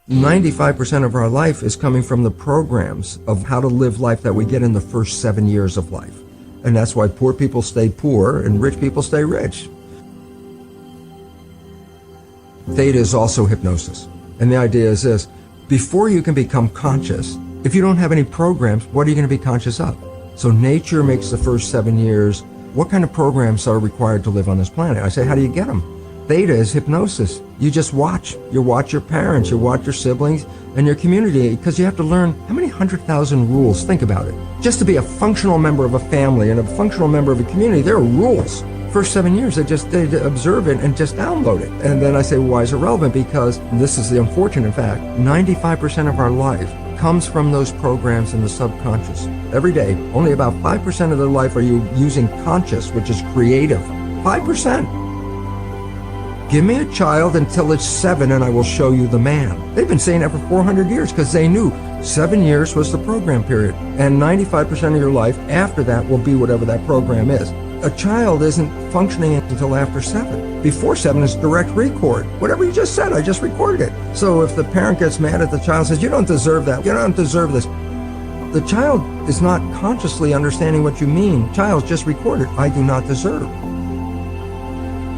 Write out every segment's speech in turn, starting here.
95% of our life is coming from the programs of how to live life that we get in the first 7 years of life. And that's why poor people stay poor and rich people stay rich. Theta is also hypnosis. And the idea is this: before you can become conscious, if you don't have any programs, what are you going to be conscious of? So nature makes the first 7 years. What kind of programs are required to live on this planet? I say, how do you get them? Theta is hypnosis. You just watch. You watch your parents, you watch your siblings, and your community, because you have to learn how many 100,000 rules. Think about it. Just to be a functional member of a family and a functional member of a community, there are rules. First 7 years, they observe it and just download it. And then I say, well, why is it relevant? Because this is the unfortunate fact. 95% of our life comes from those programs in the subconscious. Every day, only about 5% of their life are you using conscious, which is creative. 5%. Give me a child until it's 7 and I will show you the man. They've been saying that for 400 years because they knew 7 years was the program period. And 95% of your life after that will be whatever that program is. A child isn't functioning until after 7. Before 7 is direct record. Whatever you just said, I just recorded it. So if the parent gets mad at the child and says, you don't deserve that, you don't deserve this, the child is not consciously understanding what you mean. Child's just recorded, I do not deserve.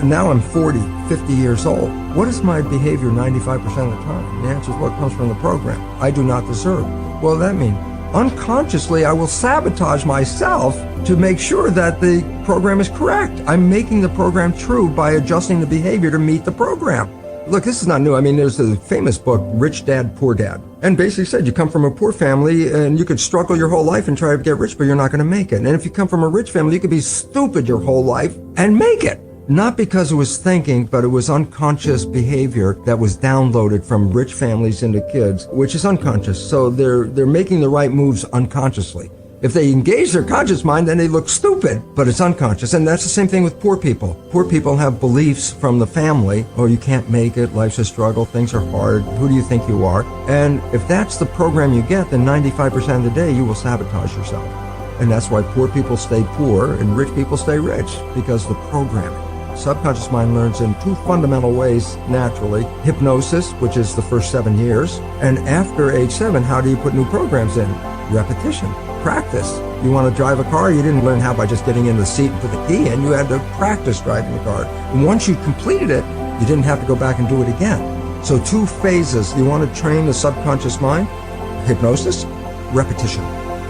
And now I'm 40, 50 years old. What is my behavior 95% of the time? The answer is what comes from the program. I do not deserve. What does that mean? Unconsciously, I will sabotage myself to make sure that the program is correct. I'm making the program true by adjusting the behavior to meet the program. Look, this is not new. I mean, there's a famous book, Rich Dad, Poor Dad. And basically said you come from a poor family and you could struggle your whole life and try to get rich, but you're not going to make it. And if you come from a rich family, you could be stupid your whole life and make it. Not because it was thinking, but it was unconscious behavior that was downloaded from rich families into kids, which is unconscious. So they're making the right moves unconsciously. If they engage their conscious mind, then they look stupid, but it's unconscious. And that's the same thing with poor people. Poor people have beliefs from the family. Oh, you can't make it. Life's a struggle. Things are hard. Who do you think you are? And if that's the program you get, then 95% of the day you will sabotage yourself. And that's why poor people stay poor and rich people stay rich, because the programming. Subconscious mind learns in 2 fundamental ways naturally. Hypnosis, which is the first 7 years. And after age 7, how do you put new programs in? Repetition. Practice. You want to drive a car, you didn't learn how by just getting in the seat and put the key in. You had to practice driving the car. And once you completed it, you didn't have to go back and do it again. So 2 phases. You want to train the subconscious mind? Hypnosis, repetition.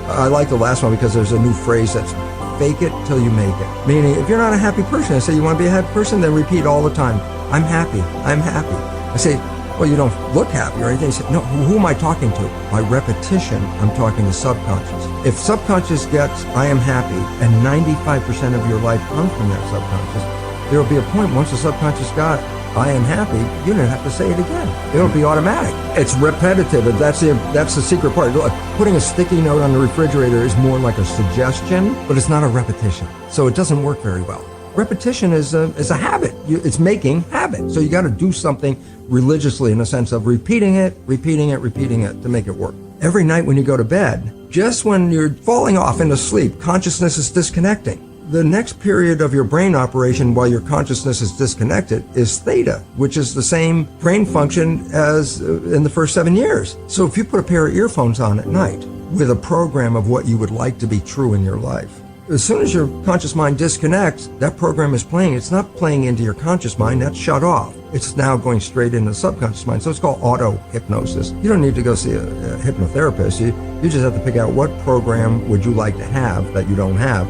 I like the last one because there's a new phrase that's fake it till you make it. Meaning, if you're not a happy person, I say, you want to be a happy person? Then repeat all the time, I'm happy, I'm happy. I say, well, you don't look happy or anything. I say, no, who am I talking to? By repetition, I'm talking to subconscious. If subconscious gets, I am happy, and 95% of your life comes from that subconscious, there will be a point once the subconscious got, I am happy, you don't have to say it again. It'll be automatic. It's repetitive, and that's the secret part. Putting a sticky note on the refrigerator is more like a suggestion, but it's not a repetition. So it doesn't work very well. Repetition is a habit. It's making habit. So you got to do something religiously in the sense of repeating it to make it work. Every night when you go to bed, just when you're falling off into sleep, consciousness is disconnecting. The next period of your brain operation while your consciousness is disconnected is theta, which is the same brain function as in the first 7 years. So if you put a pair of earphones on at night with a program of what you would like to be true in your life, as soon as your conscious mind disconnects, that program is playing. It's not playing into your conscious mind. That's shut off. It's now going straight into the subconscious mind. So it's called auto-hypnosis. You don't need to go see a hypnotherapist. You just have to pick out what program would you like to have that you don't have.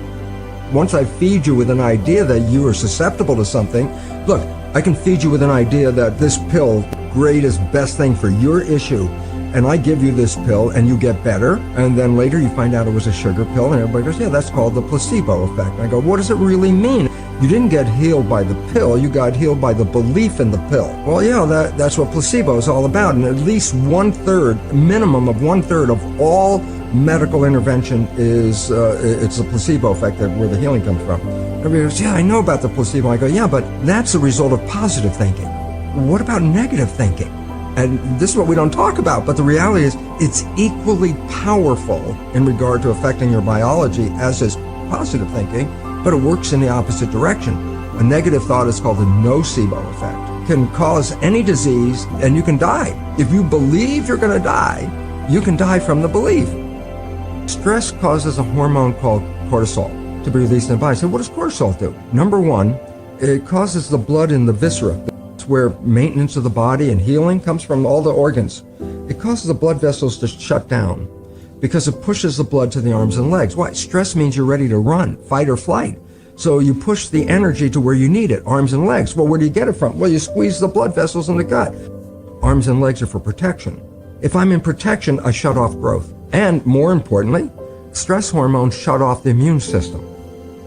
Once I feed you with an idea that you are susceptible to something, look, I can feed you with an idea that this pill, greatest, best thing for your issue, and I give you this pill and you get better, and then later you find out it was a sugar pill, and everybody goes, yeah, that's called the placebo effect. And I go, what does it really mean? You didn't get healed by the pill, you got healed by the belief in the pill. Well, yeah, that's what placebo is all about, and at least 1/3, minimum of 1/3 of all medical intervention is it's a placebo effect, where the healing comes from. Everybody goes, yeah, I know about the placebo. I go, yeah, but that's a result of positive thinking. What about negative thinking? And this is what we don't talk about, but the reality is it's equally powerful in regard to affecting your biology as is positive thinking, but it works in the opposite direction. A negative thought is called the nocebo effect. can cause any disease and you can die. If you believe you're going to die, you can die from the belief. Stress causes a hormone called cortisol to be released in the body. So what does cortisol do? Number one, it causes the blood in the viscera. That's where maintenance of the body and healing comes from, all the organs. It causes the blood vessels to shut down because it pushes the blood to the arms and legs. Why? Stress means you're ready to run, fight or flight. So you push the energy to where you need it, arms and legs. Well, where do you get it from? Well, you squeeze the blood vessels in the gut. Arms and legs are for protection. If I'm in protection, I shut off growth. And more importantly, stress hormones shut off the immune system.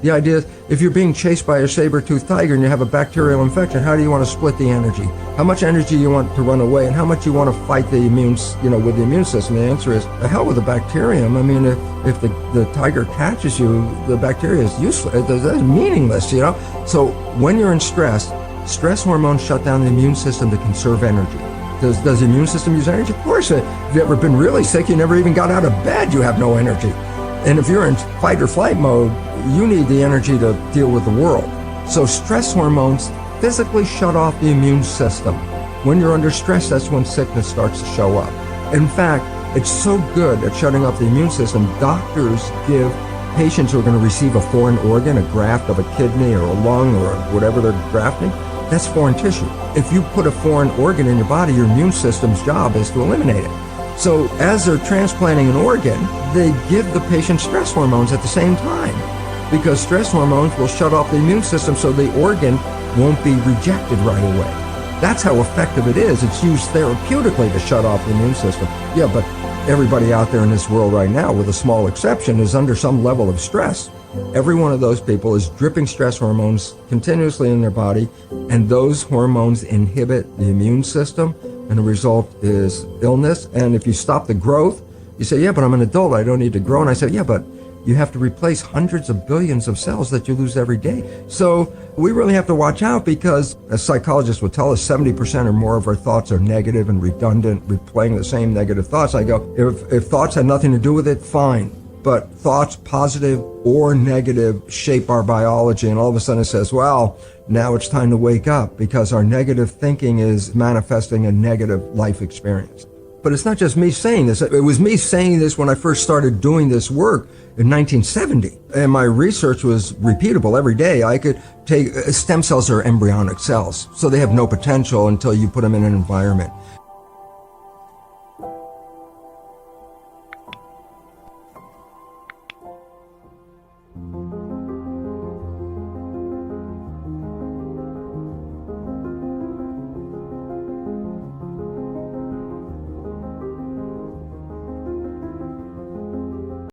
The idea is, if you're being chased by a saber-toothed tiger and you have a bacterial infection, how do you want to split the energy? How much energy you want to run away, and how much you want to fight the with the immune system? The answer is, the hell with the bacterium. I mean, if the tiger catches you, the bacteria is useless. It's meaningless, So when you're in stress hormones shut down the immune system to conserve energy. Does the immune system use energy? Of course. If you've ever been really sick, you never even got out of bed, you have no energy. And if you're in fight or flight mode, you need the energy to deal with the world. So stress hormones physically shut off the immune system. When you're under stress, that's when sickness starts to show up. In fact, it's so good at shutting off the immune system, doctors give patients who are going to receive a foreign organ, a graft of a kidney or a lung or whatever they're grafting, that's foreign tissue. If you put a foreign organ in your body, your immune system's job is to eliminate it. So as they're transplanting an organ, they give the patient stress hormones at the same time, because stress hormones will shut off the immune system so the organ won't be rejected right away. That's how effective it is. It's used therapeutically to shut off the immune system. Yeah, but everybody out there in this world right now, with a small exception, is under some level of stress. Every one of those people is dripping stress hormones continuously in their body, and those hormones inhibit the immune system, and the result is illness. And if you stop the growth, you say, yeah, but I'm an adult, I don't need to grow. And I say, yeah, but you have to replace hundreds of billions of cells that you lose every day. So we really have to watch out, because as psychologists would tell us, 70% or more of our thoughts are negative and redundant, replaying the same negative thoughts. I go, if thoughts had nothing to do with it, fine. But thoughts, positive or negative, shape our biology. And all of a sudden it says, well, now it's time to wake up, because our negative thinking is manifesting a negative life experience. But it's not just me saying this. It was me saying this when I first started doing this work in 1970. And my research was repeatable every day. I could take, stem cells are embryonic cells, so they have no potential until you put them in an environment.